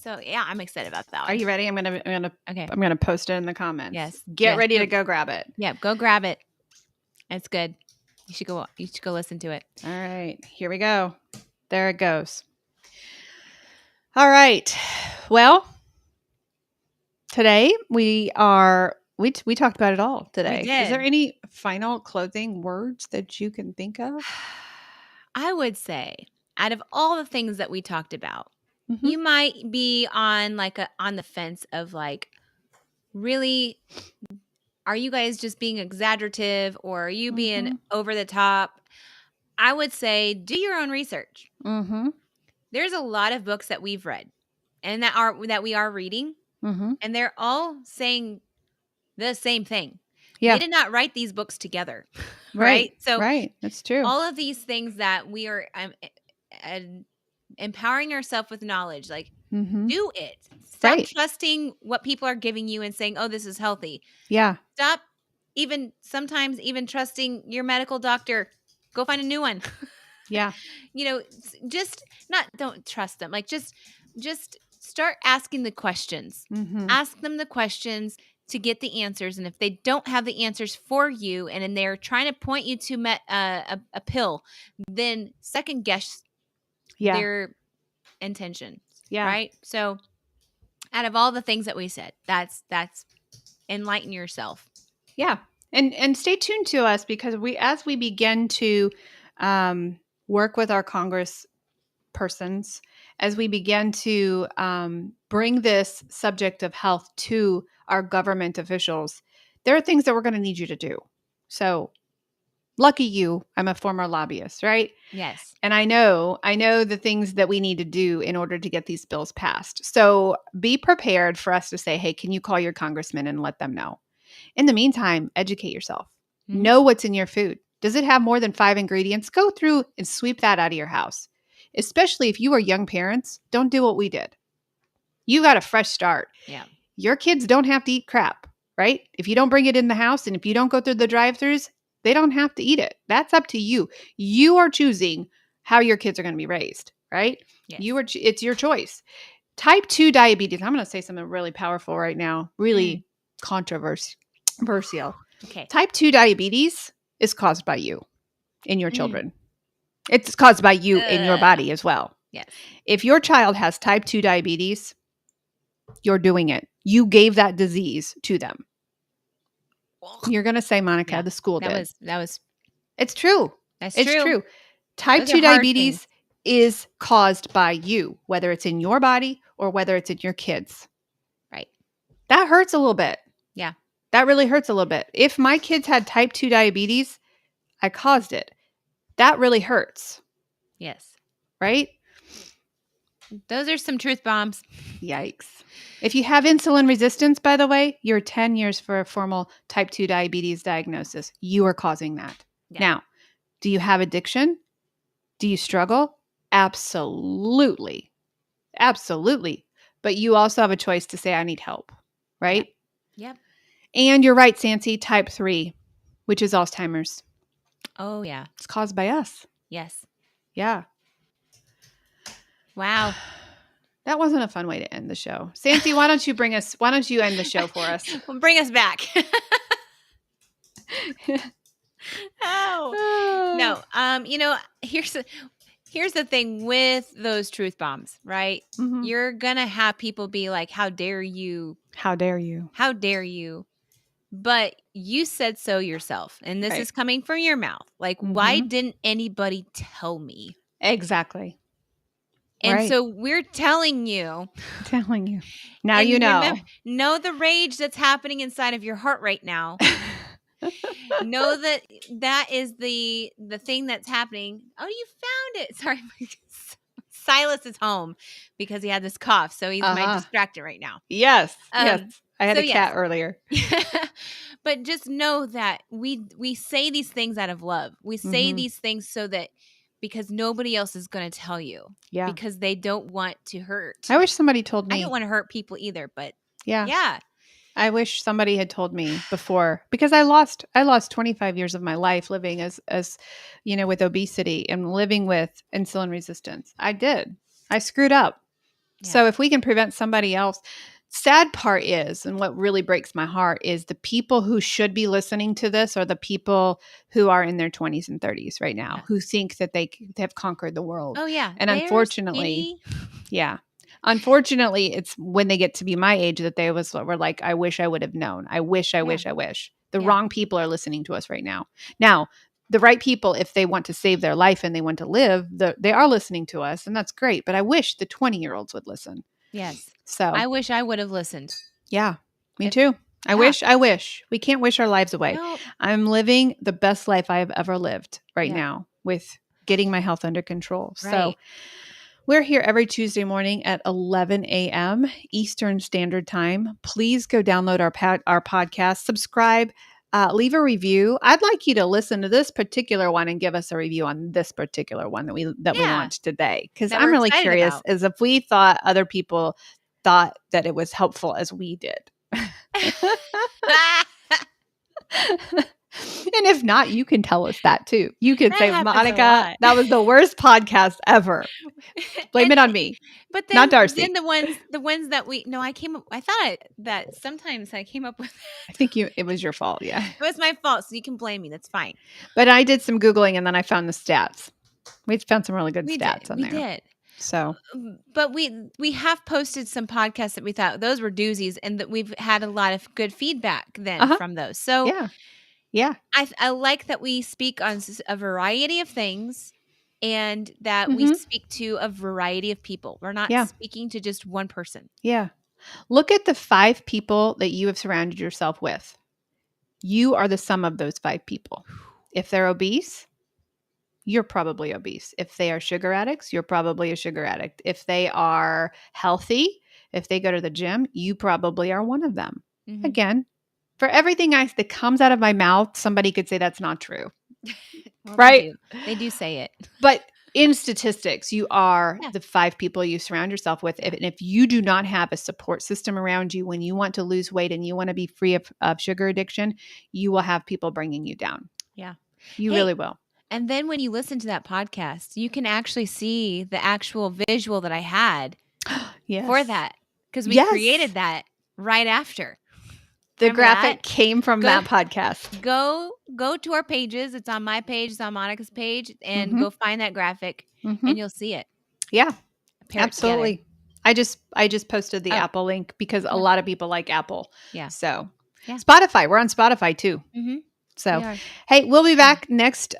So yeah, I'm excited about that one.
Are you ready? I'm gonna post it in the comments.
Yes.
Get ready to go grab it.
Yeah, go grab it. It's good. You should go listen to it.
All right. Here we go. There it goes. All right. Well, today we talked about it all today.
We did.
Is there any final closing words that you can think of?
I would say, out of all the things that we talked about, you might be on on the fence of like, really, are you guys just being exaggerative or are you being over the top? I would say do your own research. There's a lot of books that we've read and that we are reading, and they're all saying the same thing. Yeah. They did not write these books together, right? So
that's true.
All of these things that we are empowering yourself with knowledge, like do it. Stop trusting what people are giving you and saying, oh, this is healthy.
Yeah.
Stop sometimes even trusting your medical doctor. Go find a new one.
Yeah.
Don't trust them. Like just start asking the questions. Ask them the questions to get the answers. And if they don't have the answers for you and they're trying to point you to a pill, then second guess their intentions. Yeah. Right. So out of all the things that we said, that's enlighten yourself.
Yeah. And stay tuned to us because as we begin to work with our Congress persons, as we begin to bring this subject of health to our government officials, there are things that we're going to need you to do. So lucky you, I'm a former lobbyist, right?
Yes.
And I know the things that we need to do in order to get these bills passed. So be prepared for us to say, hey, can you call your congressman and let them know? In the meantime, educate yourself. Know what's in your food. Does it have more than 5 ingredients? Go through and sweep that out of your house. Especially if you are young parents, don't do what we did. You got a fresh start.
Yeah.
Your kids don't have to eat crap, right? If you don't bring it in the house and if you don't go through the drive-thrus, they don't have to eat it. That's up to you. You are choosing how your kids are going to be raised, right? Yes. It's your choice. Type 2 diabetes. I'm going to say something really powerful right now, really controversial.
Okay.
Type 2 diabetes is caused by you and your children. It's caused by you in your body as well.
Yes.
If your child has type 2 diabetes, you're doing it. You gave that disease to them. You're going to say, Monica,
Yeah,
the school did.
That was.
It's true.
That's
It's
true.
true. Type
Those
2
are hard
diabetes
things.
is caused by you, whether it's in your body or whether it's in your kids.
Right.
That hurts a little bit.
Yeah.
That really hurts a little bit. If my kids had type 2 diabetes, I caused it. That really hurts.
Yes.
Right?
Those are some truth bombs.
Yikes. If you have insulin resistance, by the way, you're 10 years for a formal type 2 diabetes diagnosis. You are causing that.
Yeah.
Now, do you have addiction? Do you struggle? Absolutely. Absolutely. But you also have a choice to say, I need help. Right?
Yep.
And you're right, Sancy, type 3, which is Alzheimer's.
Oh, yeah.
It's caused by us.
Yes.
Yeah.
Wow.
That wasn't a fun way to end the show. Sancy, why don't you end the show for us?
Well, bring us back. Oh. No. Here's the thing with those truth bombs, right?
Mm-hmm.
You're going to have people be like, how dare you?
How dare you?
How dare you? But you said so yourself. And this
Right.
is coming from your mouth. Like, why didn't anybody tell me?
Exactly.
And
Right.
so we're telling you.
Telling you. Now
and
you know.
Remember, know the rage that's happening inside of your heart right now. Know that is the thing that's happening. Oh, you found it. Sorry. Silas is home because he had this cough. So he's my distractor right now.
Yes. Yes. I had a cat earlier.
But just know that we say these things out of love. We say these things so that because nobody else is going to tell you. Yeah. Because they don't want to hurt.
I wish somebody told me.
I don't want to hurt people either, but
yeah.
Yeah.
I wish somebody had told me before because I lost 25 years of my life living as with obesity and living with insulin resistance. I did. I screwed up. Yeah. So if we can prevent somebody else, sad part is, and what really breaks my heart is the people who should be listening to this are the people who are in their 20s and 30s right now who think that they have conquered the world.
Oh yeah.
And unfortunately, Unfortunately, it's when they get to be my age that they were like, I wish I would have known. I wish. The wrong people are listening to us right now. Now, the right people, if they want to save their life and they want to live, they are listening to us, and that's great. But I wish the 20-year-olds would listen.
Yes.
So
I wish I would have listened.
Yeah, me too. I wish. We can't wish our lives away. No. I'm living the best life I have ever lived right now with getting my health under control. Right. So we're here every Tuesday morning at 11 a.m. Eastern Standard Time. Please go download our podcast, subscribe, leave a review. I'd like you to listen to this particular one and give us a review on this particular one that we launched today. Because I'm really curious as if we thought other people thought that it was helpful as we did. And if not, you can tell us that too. You can say, Monica, that was the worst podcast ever. Blame it on me.
But then,
not Darcy.
Then the ones that I thought that sometimes I came up with.
I think it was your fault. Yeah.
It was my fault. So you can blame me. That's fine.
But I did some Googling and then I found the stats. We found some really good stats on there.
We did.
So,
but we have posted some podcasts that we thought those were doozies and that we've had a lot of good feedback then from those. So yeah. I like that we speak on a variety of things and that we speak to a variety of people. We're not speaking to just one person.
Yeah. Look at the 5 people that you have surrounded yourself with. You are the sum of those 5 people. If they're obese, you're probably obese. If they are sugar addicts, you're probably a sugar addict. If they are healthy, if they go to the gym, you probably are one of them. Mm-hmm. Again, for everything that comes out of my mouth, somebody could say that's not true.
Well,
right?
They do say it.
But in statistics, you are the 5 people you surround yourself with. And if you do not have a support system around you when you want to lose weight and you want to be free of sugar addiction, you will have people bringing you down.
Yeah.
You really will.
And then when you listen to that podcast, you can actually see the actual visual that I had for that. Because we created that right after.
The graphic came from that podcast.
Go to our pages. It's on my page. It's on Monica's page. And go find that graphic and you'll see it.
Yeah, absolutely. I just posted the Apple link because a lot of people like Apple.
Yeah.
So
Yeah.
Spotify. We're on Spotify too.
Mm-hmm.
So, hey, we'll be back next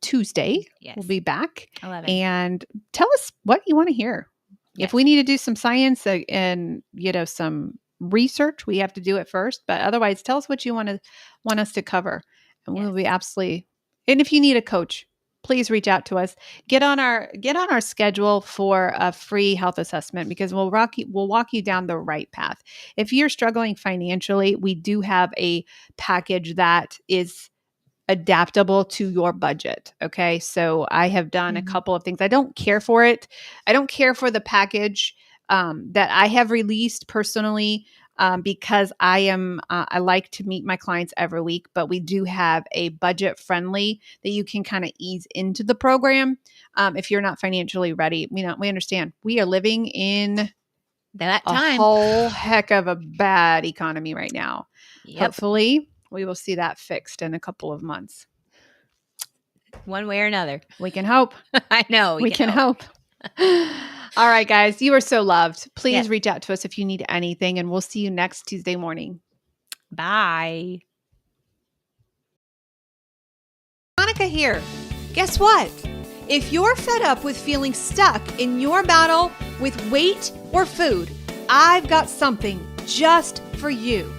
Tuesday.
Yes.
We'll be back.
11.
And tell us what you want to hear.
Yes.
If we need to do some science and some research, we have to do it first. But otherwise, tell us what you want us to cover, and we'll be absolutely. And if you need a coach, please reach out to us. Get on our schedule for a free health assessment, because we'll walk you down the right path. If you're struggling financially, we do have a package that is adaptable to your budget. Okay. So I have done a couple of things. I don't care for it. I don't care for the package that I have released personally because I like to meet my clients every week, but we do have a budget friendly that you can kind of ease into the program. If you're not financially ready, we understand we are living in
that
a
time.
whole heck of a bad economy right now.
Yep.
Hopefully we will see that fixed in a couple of months.
One way or another.
We can hope.
I know.
We can hope. All right, guys, you are so loved. Please reach out to us if you need anything, and we'll see you next Tuesday morning.
Bye.
Monica here. Guess what? If you're fed up with feeling stuck in your battle with weight or food, I've got something just for you.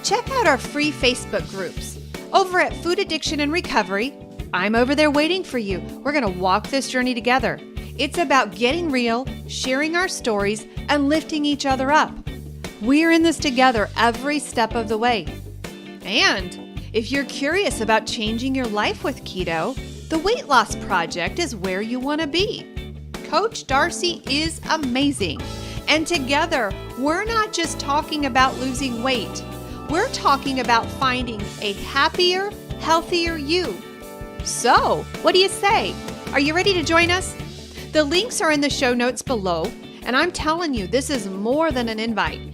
Check out our free Facebook groups. Over at Food Addiction and Recovery, I'm over there waiting for you. We're going to walk this journey together. It's about getting real, sharing our stories, and lifting each other up. We're in this together every step of the way. And if you're curious about changing your life with keto, the Weight Loss Project is where you want to be. Coach Darcy is amazing. And together, we're not just talking about losing weight. We're talking about finding a happier, healthier you. So, what do you say? Are you ready to join us? The links are in the show notes below, and I'm telling you, this is more than an invite.